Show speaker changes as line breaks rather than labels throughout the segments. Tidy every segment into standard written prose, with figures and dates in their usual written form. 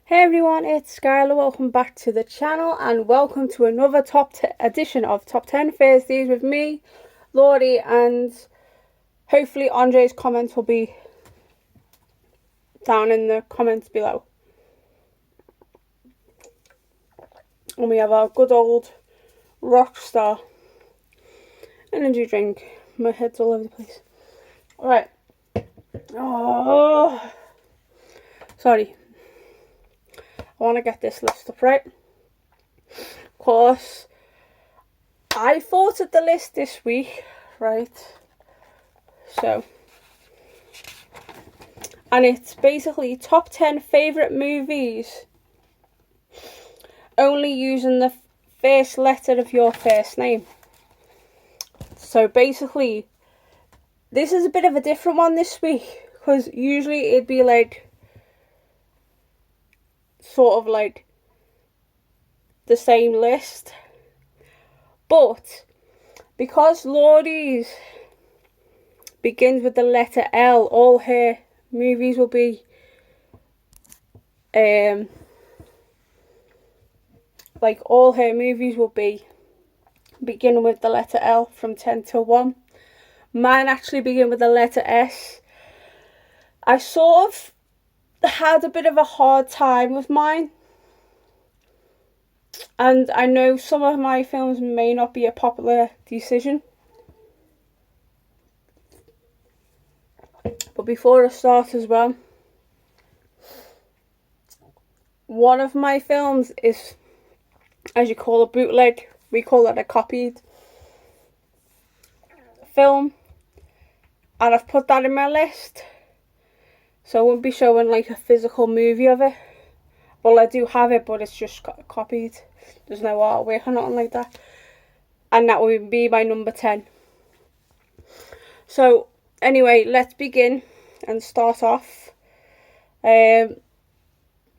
Hey everyone, it's Skyla. Welcome back to the channel and welcome to another edition of Top 10 Thursdays with me, Lauri, and hopefully Andre's comments will be down in the comments below. And we have our good old Rockstar energy drink. My head's all over the place. Alright. Oh, sorry. I want to get this list up right. Of course, I thought of the list this week, right? So, and it's basically top 10 favourite movies, only using the first letter of your first name. So basically, this is a bit of a different one this week, because usually it'd be like, sort of like the same list, but because Lauri's begins with the letter L, all her movies will be like all her movies will be beginning with the letter L from 10 till 1. Mine actually begin with the letter S. I sort of had a bit of a hard time with mine, and I know some of my films may not be a popular decision, but before I start as well, one of my films is, as you call, a bootleg. We call it a copied film, and I've put that in my list, so I won't be showing like a physical movie of it. Well, I do have it, but it's just copied. There's no artwork or nothing like that. And that would be my number 10. So, anyway, let's begin and start off with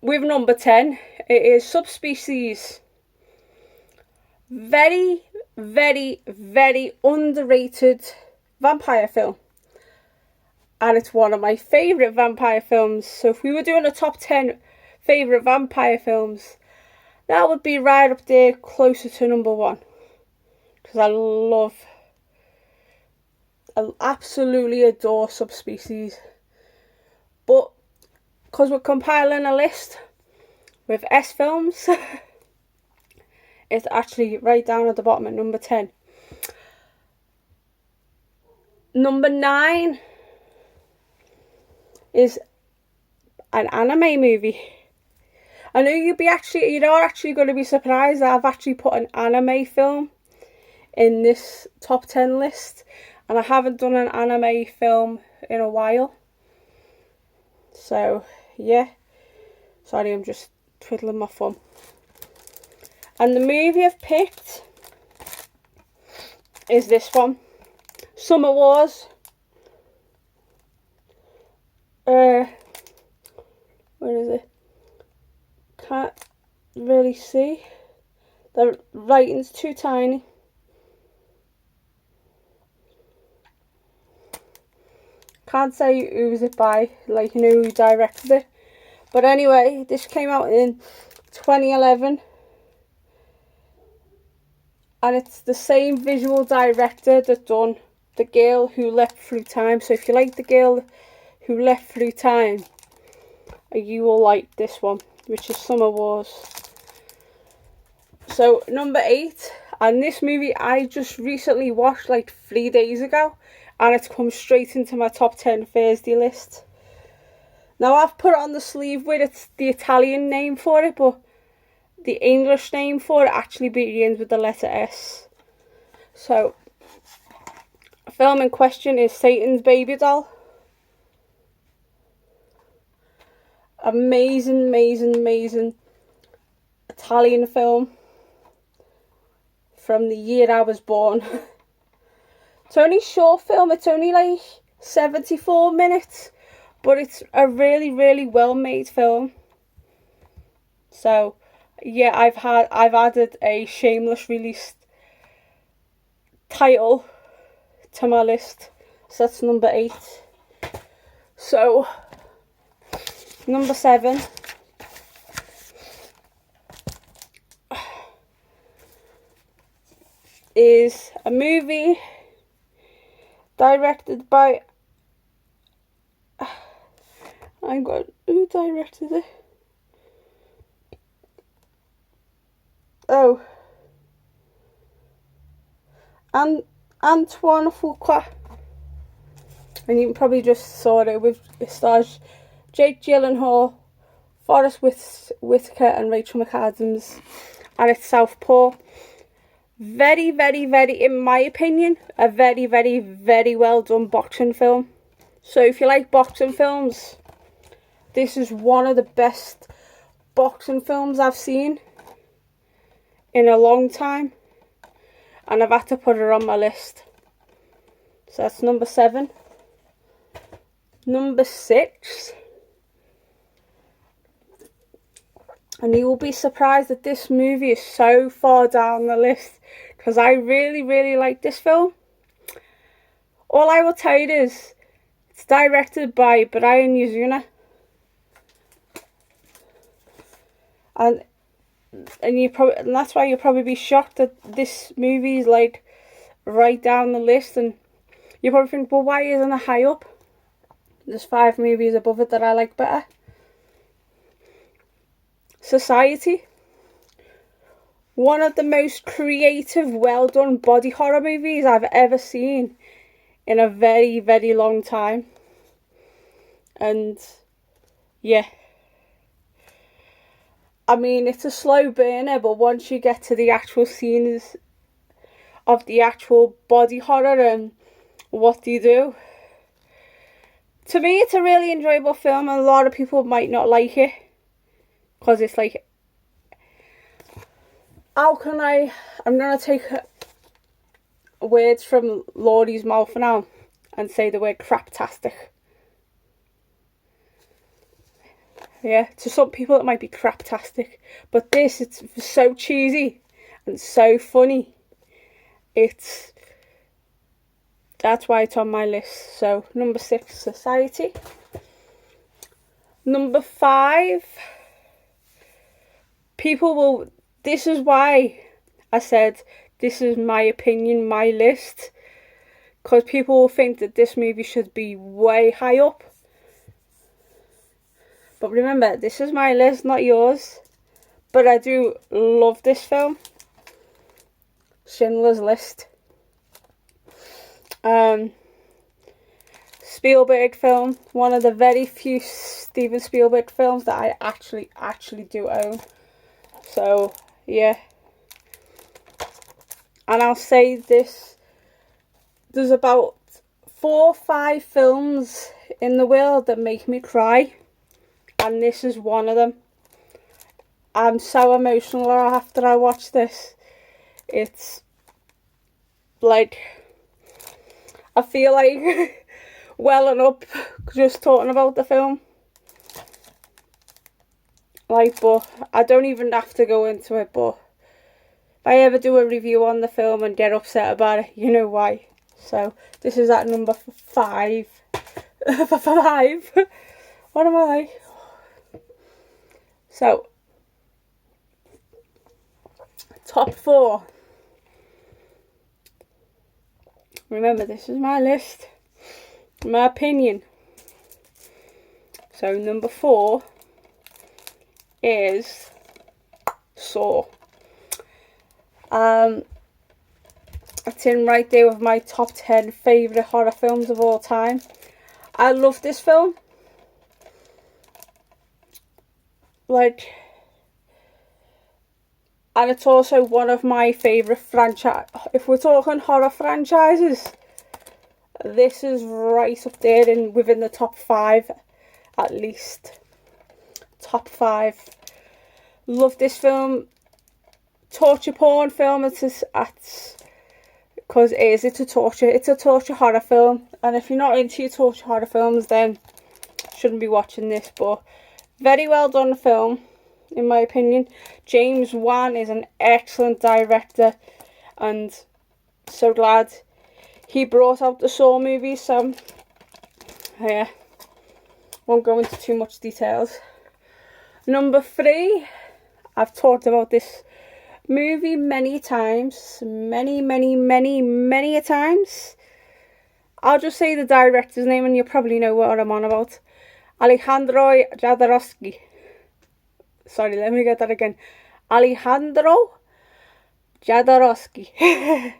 number 10. It is Subspecies. Very, very, very underrated vampire film. And it's one of my favourite vampire films. So if we were doing a top 10 favourite vampire films, that would be right up there, closer to number 1. Because I absolutely adore Subspecies. But because we're compiling a list with S films, it's actually right down at the bottom at number 10. Number 9 is an anime movie. I know you're actually going to be surprised that I've actually put an anime film in this top 10 list, and I haven't done an anime film in a while. So yeah, sorry, I'm just twiddling my thumb. And the movie I've picked is this one, Summer Wars. Where is it? Can't really see. The writing's too tiny. Can't say who was it by, like, you know, who directed it. But anyway, this came out in 2011. And it's the same visual director that done The Girl Who Leapt Through Time. So if you like The Girl Who Leapt Through Time, you will like this one, which is Summer Wars. So number 8, and this movie I just recently watched like 3 days ago, and it's come straight into my top 10 Thursday list. Now I've put it on the sleeve with it's the Italian name for it, but the English name for it actually begins with the letter S. So the film in question is Satan's Baby Doll. Amazing, amazing, amazing Italian film from the year I was born. It's only a short film, it's only like 74 minutes, but it's a really, really well made film. So yeah, I've added a shameless release title to my list. So that's number 8. So number 7 is a movie directed by... who directed it? Oh. And Antoine Fuqua. And you probably just saw it. It stars Jake Gyllenhaal, Forrest Whitaker and Rachel McAdams. And it's Southpaw. Very, very, very, in my opinion, a very, very, very well done boxing film. So if you like boxing films, this is one of the best boxing films I've seen in a long time. And I've had to put it on my list. So that's number 7. Number 6. And you will be surprised that this movie is so far down the list, because I really, really like this film. All I will tell you is, it's directed by Brian Yuzuna. And that's why you'll probably be shocked that this movie is like right down the list. And you probably think, well, why isn't it high up? There's 5 movies above it that I like better. Society. One of the most creative, well done body horror movies I've ever seen in a very, very long time. And yeah, I mean, it's a slow burner, but once you get to the actual scenes of the actual body horror and what they do, to me it's a really enjoyable film. And a lot of people might not like it because it's like, how can I'm going to take words from Lauri's mouth now and say the word craptastic. Yeah, to some people it might be craptastic, but this, it's so cheesy and so funny. That's why it's on my list. So number 6, Society. Number 5, this is why I said this is my opinion, my list, because people will think that this movie should be way high up. But remember, this is my list, not yours. But I do love this film. Schindler's List. Spielberg film. One of the very few Steven Spielberg films that I actually do own. So, yeah. And I'll say this. There's about 4 or 5 films in the world that make me cry. And this is one of them. I'm so emotional after I watch this. It's like, I feel like welling up just talking about the film. Like, but I don't even have to go into it. But if I ever do a review on the film and get upset about it, you know why. So this is at number 5. 5. What am I? So, top 4. Remember, this is my list, my opinion. So, number 4 is Saw. It's in right there with my top 10 favourite horror films of all time. I love this film. Like, and it's also one of my favourite franchise. If we're talking horror franchises, this is right up there within the top 5, at least. Top 5. Love this film. Torture porn film. It's because it's a torture horror film. And if you're not into your torture horror films, then shouldn't be watching this. But very well done film, in my opinion. James Wan is an excellent director, and so glad he brought out the Saw movies. So yeah, won't go into too much details. Number 3, I've talked about this movie many times. Many a times. I'll just say the director's name and you'll probably know what I'm on about. Alejandro Jodorowsky. Sorry, let me get that again. Alejandro Jodorowsky.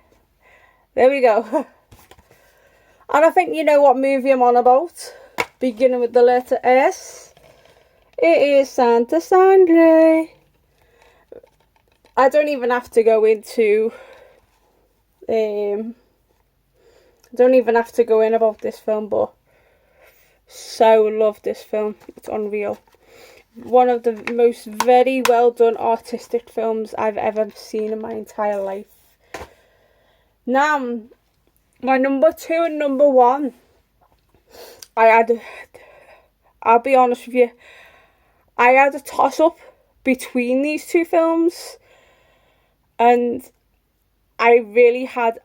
There we go. And I think you know what movie I'm on about. Beginning with the letter S. It is Santa Sangre. I don't even have to go into don't even have to go in about this film, but so love this film. It's unreal. One of the most very well done artistic films I've ever seen in my entire life. Now, my number 2 and number 1, I'll be honest with you, I had a toss up between these two films, and I really had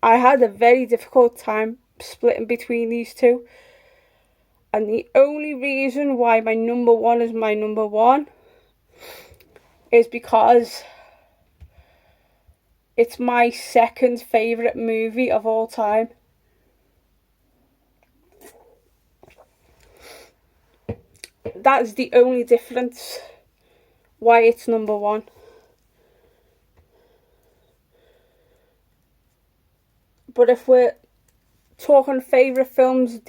I had a very difficult time splitting between these two. And the only reason why my number 1 is my number 1 is because it's my second favourite movie of all time. That's the only difference why it's number 1. But if we're talking favourite films,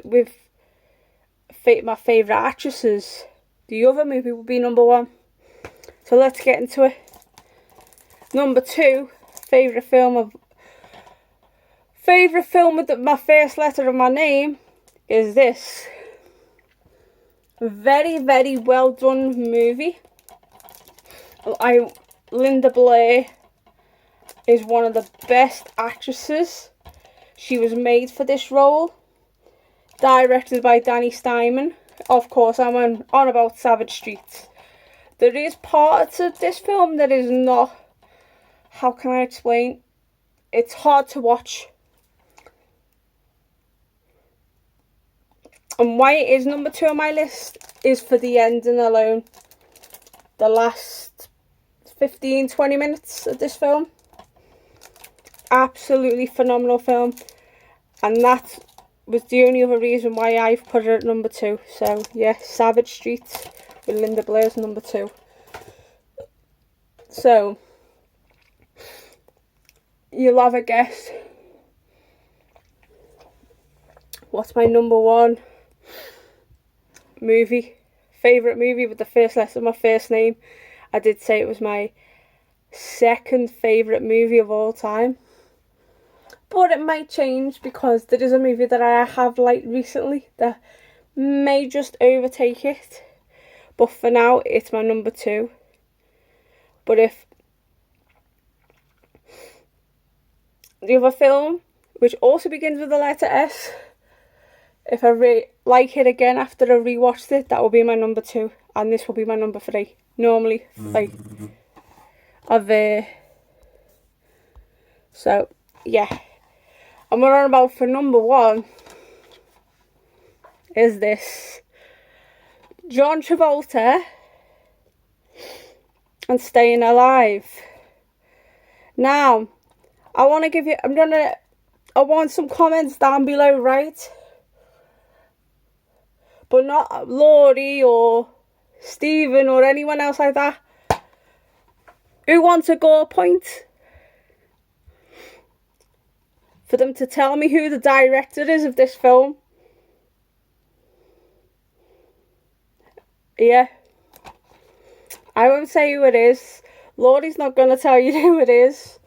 with my favourite actresses, the other movie would be number 1. So let's get into it. Number 2, favourite film with my first letter of my name is this. Very, very well done movie. Linda Blair is one of the best actresses. She was made for this role. Directed by Danny Steinman. Of course, I'm on about Savage Street. There is parts of this film that is not, how can I explain? It's hard to watch. And why it is number 2 on my list is for the ending alone. The last 15-20 minutes of this film. Absolutely phenomenal film. And that was the only other reason why I've put it at number 2. So yeah, Savage Street with Linda Blair's number 2. So you'll have a guess. What's my number 1 movie? Favourite movie with the first letter of my first name. I did say it was my second favourite movie of all time. But it might change because there is a movie that I have liked recently that may just overtake it. But for now, it's my number 2. But if the other film, which also begins with the letter S, if I like it again after I rewatched it, that will be my number 2. And this will be my number 3. Normally, so, yeah. And we're on about for number 1 is this. John Travolta and Staying Alive. Now, I want some comments down below, right? But not Lauri or Stephen or anyone else like that. Who wants a gore point? For them to tell me who the director is of this film. Yeah. I won't say who it is. Lauri's not going to tell you who it is.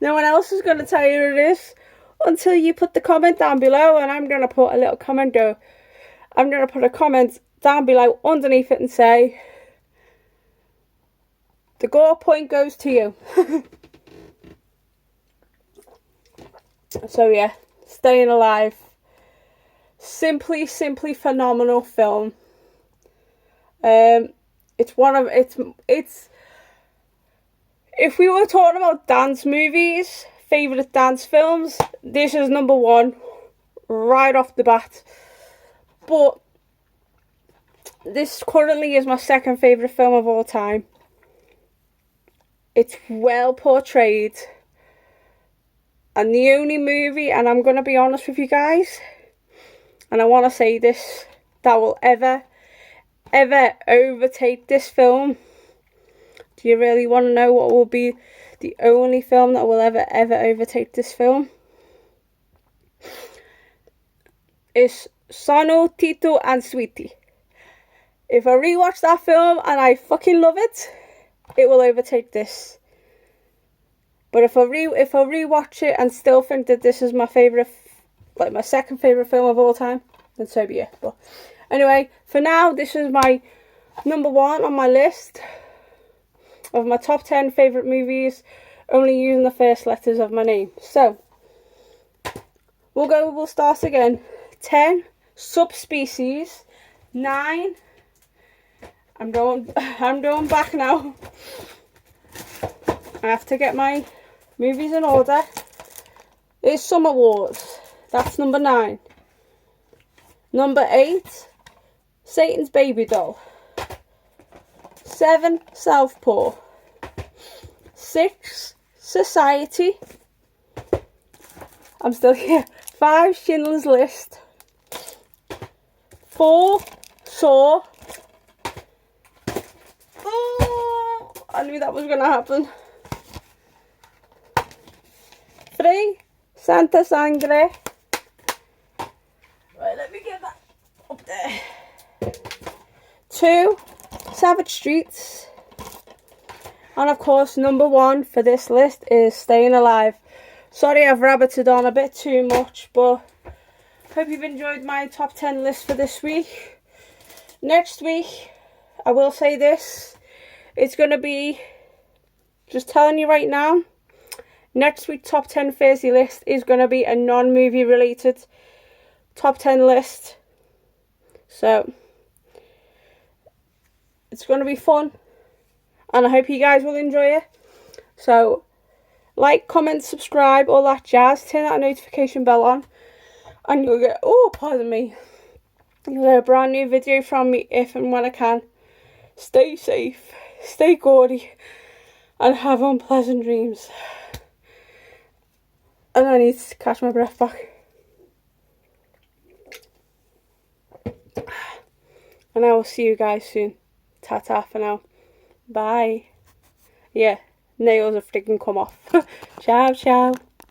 No one else is going to tell you who it is until you put the comment down below, and I'm going to put a little comment I'm going to put a comment down below underneath it and say, the gore point goes to you. So yeah, Staying Alive. Simply phenomenal film. It's if we were talking about dance movies, favourite dance films, this is number 1 right off the bat. But this currently is my second favourite film of all time. It's well portrayed. And the only movie, and I'm going to be honest with you guys, and I want to say this, that will ever overtake this film. Do you really want to know what will be the only film that will ever overtake this film? It's Sono, Tito and Sweetie. If I rewatch that film and I fucking love it, it will overtake this. But if I rewatch it and still think that this is my favourite, like my second favourite film of all time, then so be it. But anyway, for now, this is my number 1 on my list of my top 10 favourite movies, only using the first letters of my name. So, we'll start again. 10, Subspecies. 9, I'm going back now. I have to get my movies in order. It's Summer Wars. That's number 9. Number 8, Satan's Baby Doll. 7, Southpaw. 6, Society. I'm still here. 5, Schindler's List. 4, Saw. Oh, I knew that was going to happen. 3, Santa Sangre. Right, let me get that up there. 2, Savage Streets. And of course, number 1 for this list is Staying Alive. Sorry I've rabbited on a bit too much, but hope you've enjoyed my top 10 list for this week. Next week, I will say this, it's going to be, just telling you right now, next week's top 10 Thursday list is going to be a non-movie related top 10 list. So, it's going to be fun. And I hope you guys will enjoy it. So, like, comment, subscribe, all that jazz. Turn that notification bell on. And you'll get, pardon me. You'll get a brand new video from me if and when I can. Stay safe, stay gaudy, and have unpleasant dreams. And I need to catch my breath back. And I will see you guys soon. Ta-ta for now. Bye. Yeah, nails have freaking come off. Ciao, ciao.